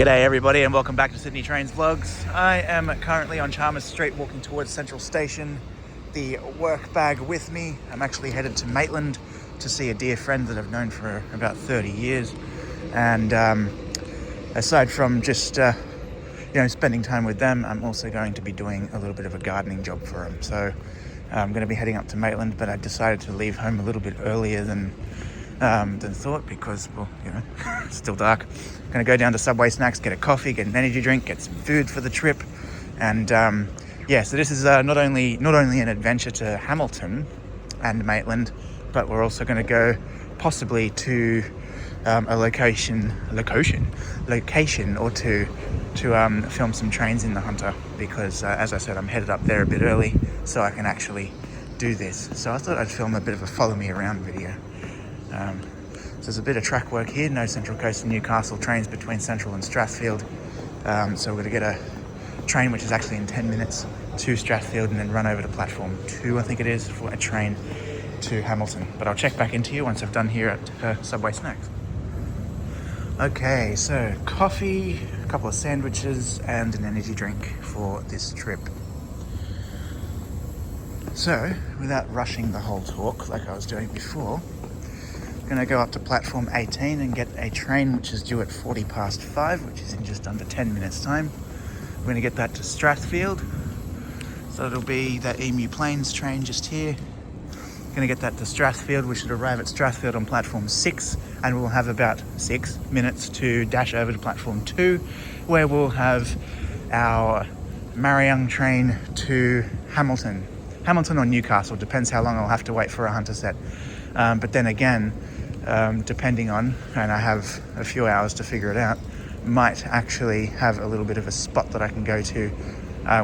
G'day everybody and welcome back to Sydney Trains Vlogs. I am currently on Chalmers Street walking towards Central Station, the work bag with me. I'm actually headed to Maitland to see a dear friend that I've known for about 30 years. And aside from just spending time with them, I'm also going to be doing a little bit of a gardening job for them. So I'm going to be heading up to Maitland, but I decided to leave home a little bit earlier than thought because, well, it's still dark. I'm going to go down to Subway Snacks, get a coffee, get an energy drink, get some food for the trip. And so this is not only an adventure to Hamilton and Maitland, but we're also going to go possibly to a location or two to film some trains in the Hunter because, as I said, I'm headed up there a bit early so I can actually do this. So I thought I'd film a bit of a follow me around video. So there's a bit of track work here, no Central Coast and Newcastle trains between Central and Strathfield. So we're going to get a train which is actually in 10 minutes to Strathfield and then run over to platform 2, I think it is, for a train to Hamilton. But I'll check back into you once I've done here at Subway Snacks. Okay, so coffee, a couple of sandwiches and an energy drink for this trip. So, without rushing the whole talk like I was doing before, I'm going to go up to platform 18 and get a train which is due at 5:40, which is in just under 10 minutes time. We're going to get that to Strathfield. So it'll be that Emu Plains train just here. Going to get that to Strathfield. We should arrive at Strathfield on platform 6 and we'll have about 6 minutes to dash over to platform 2 where we'll have our Mariung train to Hamilton or Newcastle, depends how long I'll have to wait for a Hunter set. But then again, depending on, and I have a few hours to figure it out, might actually have a little bit of a spot that I can go to,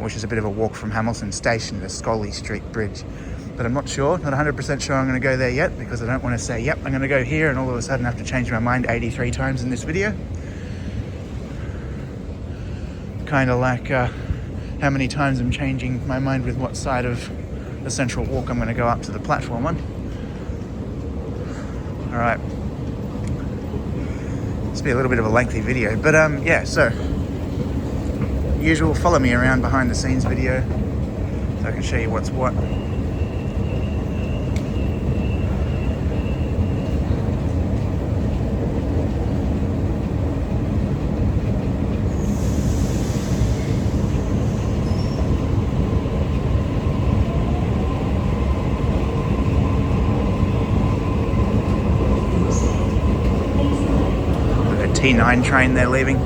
which is a bit of a walk from Hamilton Station to Scully Street Bridge. But I'm not 100% sure I'm going to go there yet because I don't want to say, yep, I'm going to go here and all of a sudden have to change my mind 83 times in this video. Kind of like how many times I'm changing my mind with what side of the Central Walk I'm going to go up to the platform on. All right, this will be a little bit of a lengthy video, but so usual follow me around behind the scenes video so I can show you what's what. T9 train they're leaving.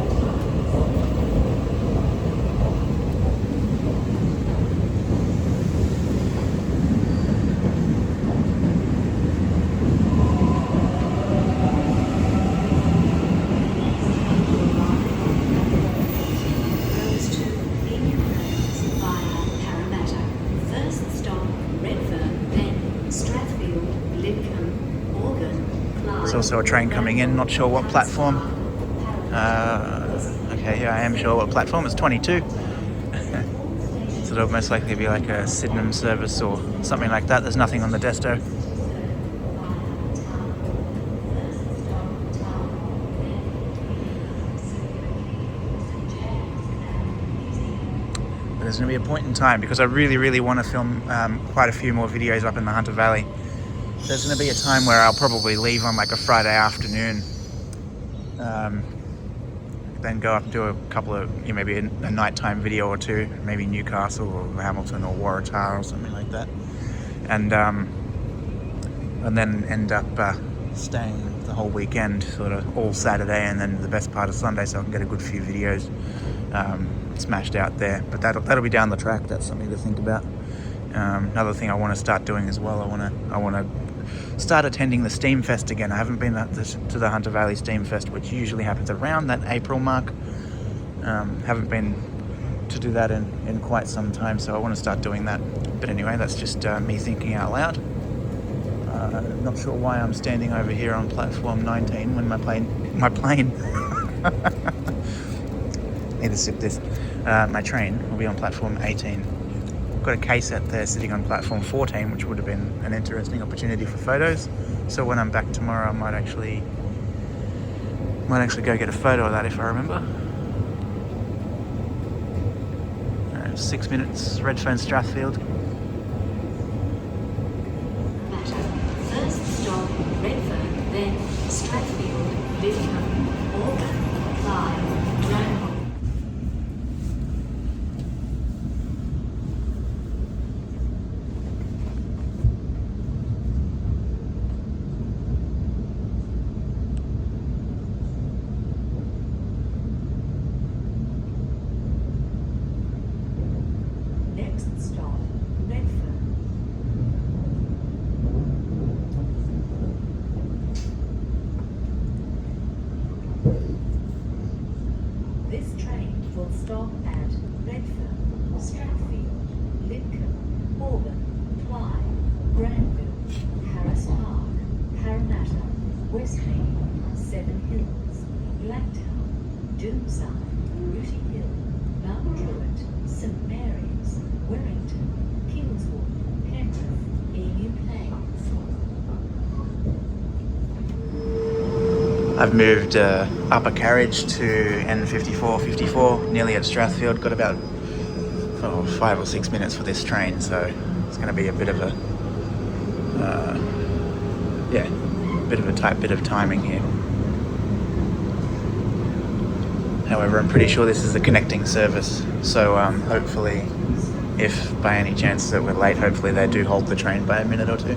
There's also a train coming in, not sure what platform. Okay, here I am sure what platform. It's 22. So it'll most likely be like a Sydenham service or something like that. There's nothing on the desto. But there's going to be a point in time because I really want to film quite a few more videos up in the Hunter Valley. There's going to be a time where I'll probably leave on like a Friday afternoon. Then go up and do a couple of, maybe a nighttime video or two, maybe Newcastle or Hamilton or Waratah or something like that, and then end up staying the whole weekend, sort of all Saturday and then the best part of Sunday, so I can get a good few videos smashed out there. But that'll be down the track. That's something to think about. Another thing I want to start doing as well, I want to start attending the Steam Fest again. I haven't been to the Hunter Valley Steam Fest, which usually happens around that April mark. Haven't been to do that in quite some time, so I want to start doing that. But anyway, that's just me thinking out loud. Not sure why I'm standing over here on platform 19 when my plane need to sip this. My train will be on platform 18. Got a case set there sitting on platform 14, which would have been an interesting opportunity for photos. So when I'm back tomorrow, I might actually go get a photo of that if I remember. 6 minutes, Redfern, Strathfield. First stop, Redfern, then Strathfield, Lidcombe, Auburn, Clyde, Dranham. Next stop, Redfern. This train will stop at Redfern, Strathfield, Lidcombe, Auburn, Clyde, Granville, Harris Park, Parramatta, Westmead, Seven Hills, Blacktown, Doomside, Rooty Hill, Mount Druitt, St Mary's, Wellington, Kingswood, Penrith, EU Plains. I've moved upper carriage to N54, nearly at Strathfield. Got about 5 or 6 minutes for this train, so it's going to be a bit of a tight bit of timing here. However, I'm pretty sure this is a connecting service, so hopefully, if by any chance that we're late, hopefully they do hold the train by a minute or two.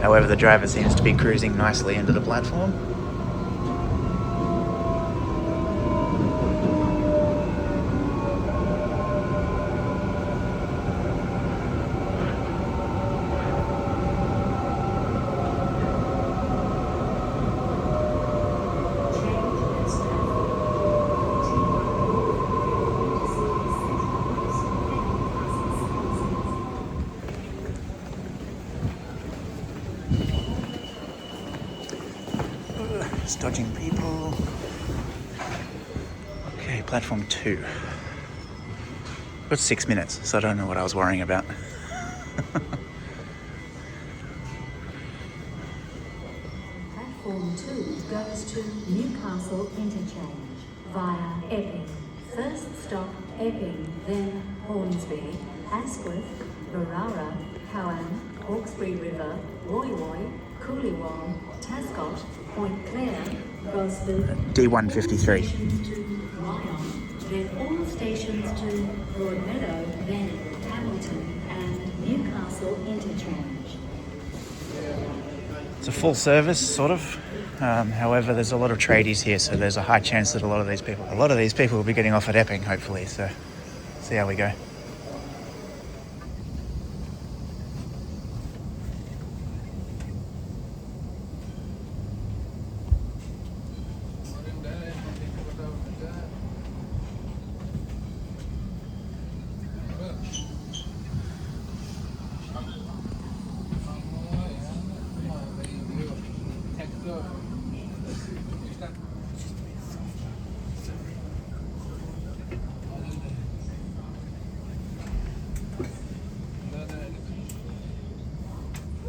However, the driver seems to be cruising nicely into the platform. Just dodging people. Okay, platform 2. Got 6 minutes, so I don't know what I was worrying about. Platform 2 goes to Newcastle Interchange via Epping. First stop, Epping, then Hornsby, Asquith, Barara, Cowan, Hawkesbury River, Woy Woy, Coolywong, Tascott, Point Clare, Gosford, D153. then all stations to Broadmeadow, then Hamilton and Newcastle Interchange. It's a full service, sort of. However, there's a lot of tradies here, so there's a high chance that a lot of these people will be getting off at Epping, hopefully. So, see how we go.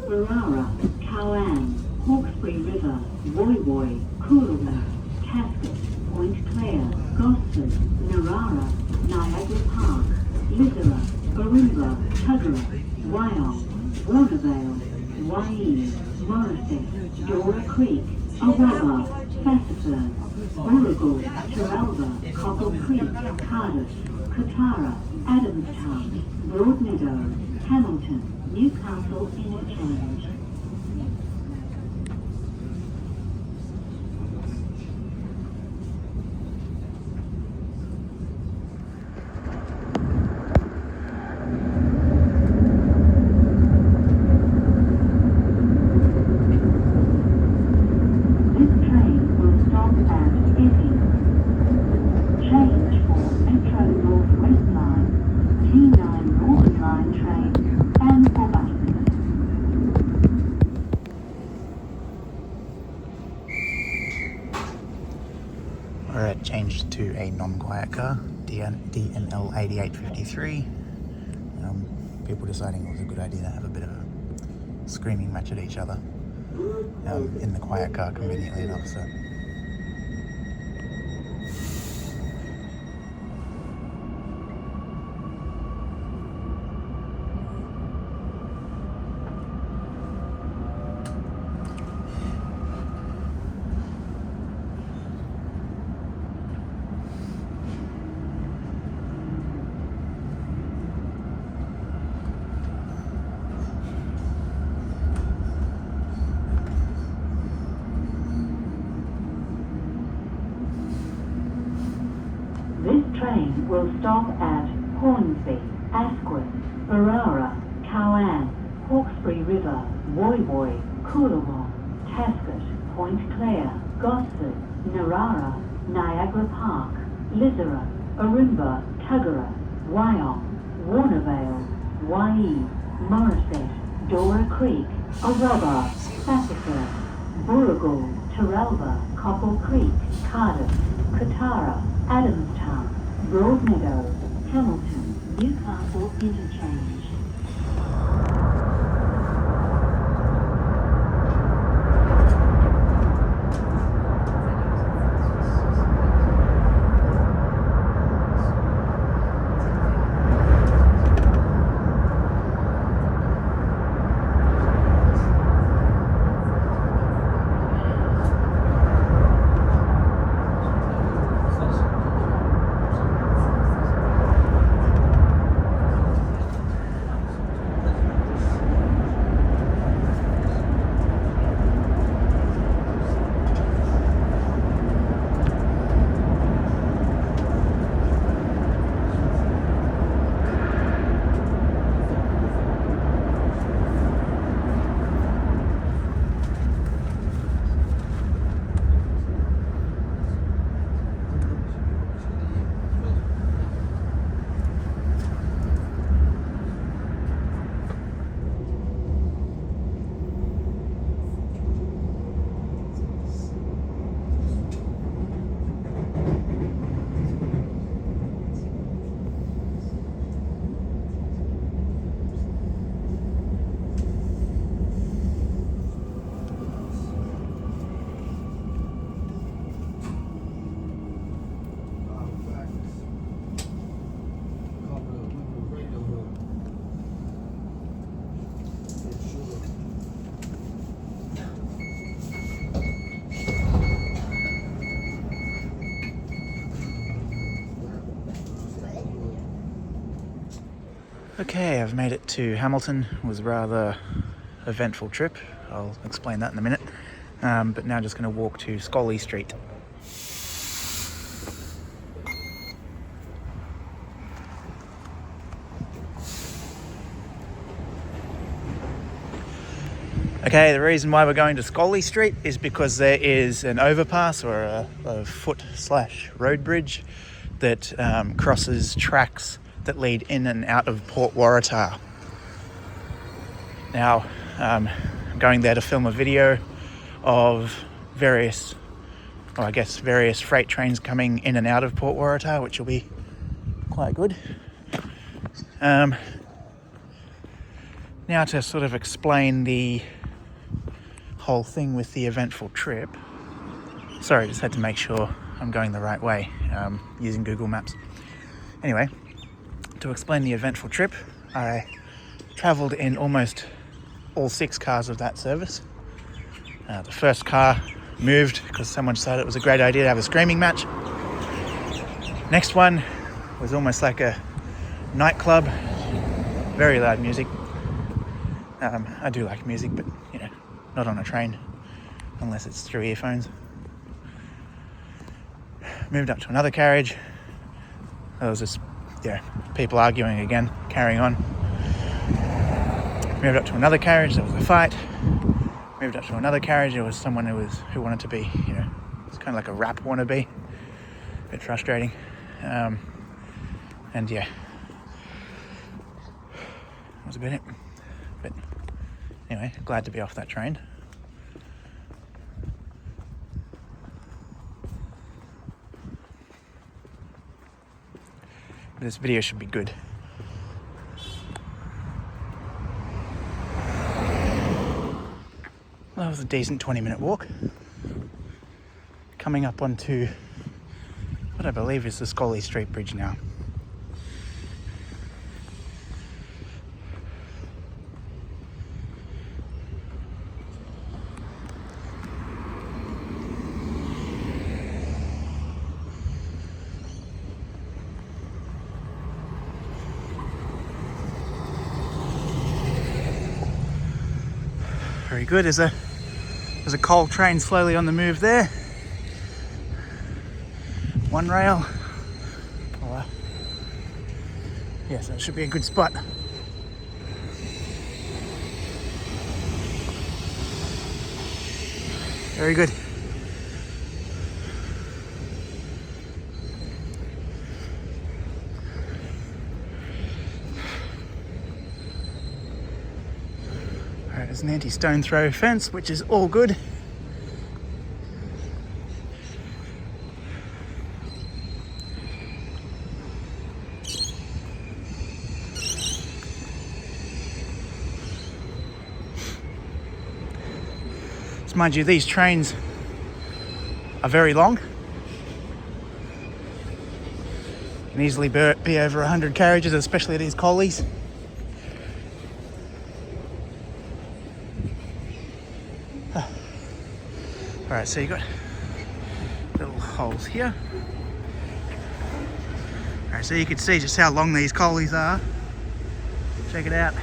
Barara, Cowan, Hawkesbury River, Woy Woy, Coolabah, Tascott, Point Clare, Gosford, Narara, Niagara Park, Lizera, Barimba, Tuggerah, Wyong, Rhodavale, Waee, Morisset, Dora Creek, Awaba, Fassifern, Warragul, Teralba, Copple Creek, Cardiff, Katara, Adamstown, Broadmeadow, Hamilton, Newcastle Interchange. This train will stop at Epping. Change for Metro North West Line, T9 Northern Line train, and for buses. Alright, changed to a non-quiet car, DNL 8853. People deciding it was a good idea to have a bit of a screaming match at each other in the quiet car, conveniently enough. So will stop at Hornsby, Asquith, Barara, Cowan, Hawkesbury River, Woy Woy, Coolawong, Tasket, Point Clare, Gosford, Narara, Niagara Park, Lizera, Arimba, Tuggerah, Wyong, Warnervale, Waee, Morisset, Dora Creek, Awaba, Sassafras, Booragul, Terralba, Copple Creek, Cardiff, Katara, Adamstown, Broadmeadow, Hamilton, Newcastle Interchange. Okay, I've made it to Hamilton. It was a rather eventful trip. I'll explain that in a minute. But now just going to walk to Scully Street. Okay, the reason why we're going to Scully Street is because there is an overpass or a foot/road bridge that crosses tracks that lead in and out of Port Waratah. Now, I'm going there to film a video of various freight trains coming in and out of Port Waratah, which will be quite good. Now to sort of explain the whole thing with the eventful trip. Sorry, just had to make sure I'm going the right way using Google Maps. Anyway, to explain the eventful trip, I travelled in almost all 6 cars of that service. The first car moved because someone decided it was a great idea to have a screaming match. Next one was almost like a nightclub, very loud music. I do like music, but not on a train unless it's through earphones. Moved up to another carriage. There was just people arguing again, carrying on. Moved up to another carriage, there was a fight. Moved up to another carriage, there was someone who wanted to be, it's kind of like a rap wannabe. A bit frustrating. That was about it. But anyway, glad to be off that train. This video should be good. Well, that was a decent 20-minute walk. Coming up onto what I believe is the Scully Street Bridge now. Very good. There's a coal train slowly on the move there. One rail. Yeah, so it should be a good spot. Very good. All right, there's an anti-stone throw fence, which is all good. So mind you, these trains are very long. Can easily be over 100 carriages, especially these collies. All right, so you got little holes here. All right, so you can see just how long these collies are. Check it out.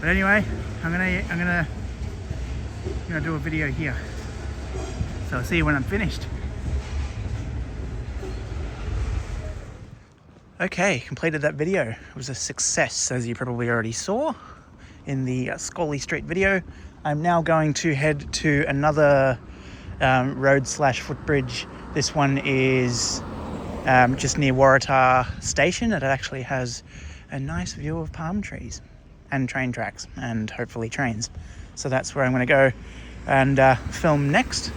But anyway, I'm gonna do a video here. So I'll see you when I'm finished. Okay, completed that video. It was a success, as you probably already saw in the Scully Street video. I'm now going to head to another road/footbridge. This one is just near Waratah Station. It actually has a nice view of palm trees and train tracks and hopefully trains. So that's where I'm going to go and film next.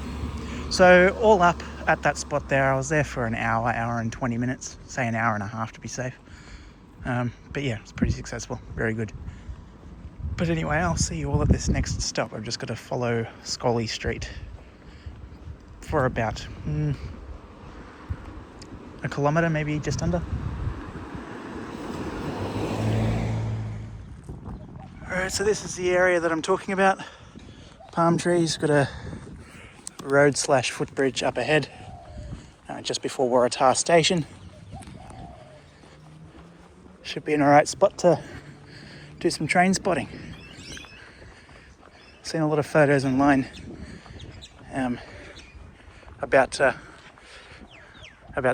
So all up at that spot there, I was there for an hour and 20 minutes, say an hour and a half to be safe. But yeah, it's pretty successful, very good. But anyway, I'll see you all at this next stop. I've just got to follow Scully Street for about a kilometre, maybe just under. Alright, so this is the area that I'm talking about. Palm trees, got a road/footbridge up ahead, just before Waratah Station. Should be an alright spot to do some train spotting. Seen a lot of photos online about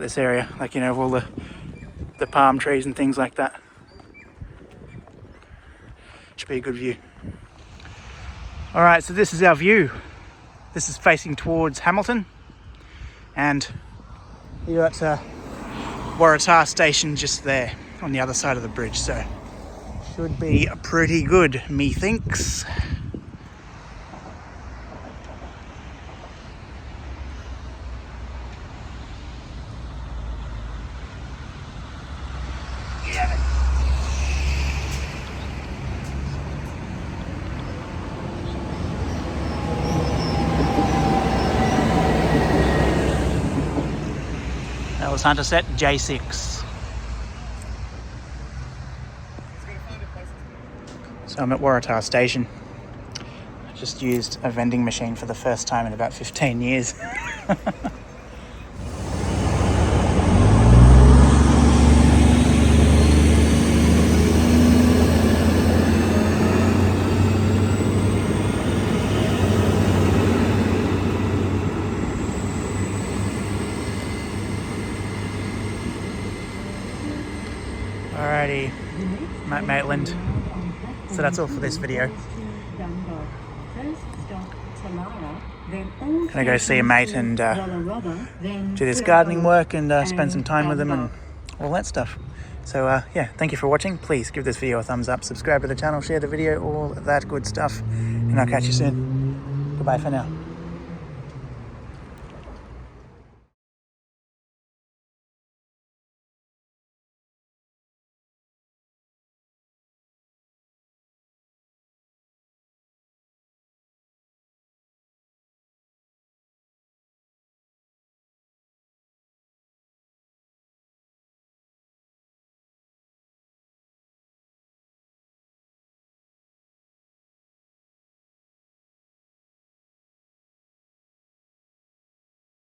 this area, like, you know, all the palm trees and things like that. Should be a good view. All right, so this is our view. This is facing towards Hamilton, and you're at Waratah Station just there on the other side of the bridge, so should be pretty good, methinks. That was Hunter Set J6. So I'm at Waratah Station. I just used a vending machine for the first time in about 15 years. Alrighty, I'm at Maitland. So that's all for this video. Gonna go see a mate and do this gardening work and spend some time with him and all that stuff. So yeah, thank you for watching. Please give this video a thumbs up, subscribe to the channel, share the video, all that good stuff, and I'll catch you soon. Goodbye for now.